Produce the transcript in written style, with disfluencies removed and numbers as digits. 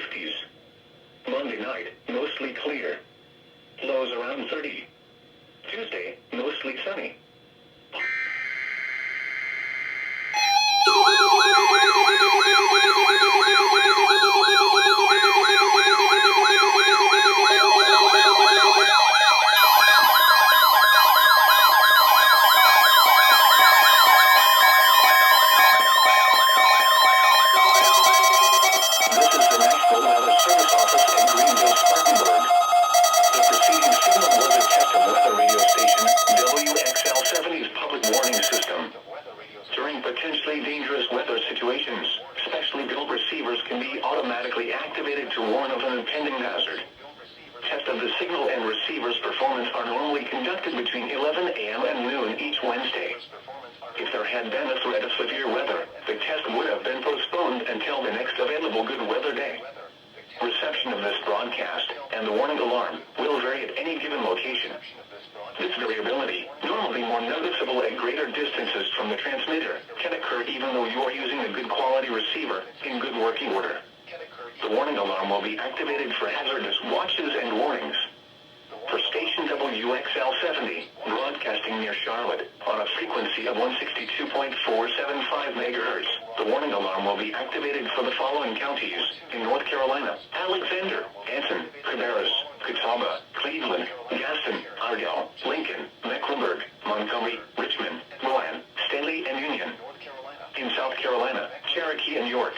50s. Monday night, mostly clear. Lows around 30. Tuesday, mostly sunny. This is the National Weather Service Office in Greenville, Spartanburg. The preceding signal was a test of weather radio station WXL70's public warning system. During potentially dangerous weather situations, specially built receivers can be automatically activated to warn of an impending hazard. Tests of the signal and receiver's performance are normally conducted between 11 a.m. and noon each Wednesday. If there had been a threat of severe weather, the test would have been postponed until the next available good weather day. Reception of this broadcast and the warning alarm will vary at any given location. This variability, normally more noticeable at greater distances from the transmitter, can occur even though you are using a good quality receiver in good working order. The warning alarm will be activated for hazardous watches and warnings. For station WXL70, broadcasting near Charlotte, on a frequency of 162.475 MHz, the warning alarm will be activated for the following counties in North Carolina: Alexander, Anson, Cabarrus, Catawba, Cleveland, Gaston, Ardell, Lincoln, Mecklenburg, Montgomery, Richmond, Milan, Stanley, and Union. In South Carolina, Cherokee and York.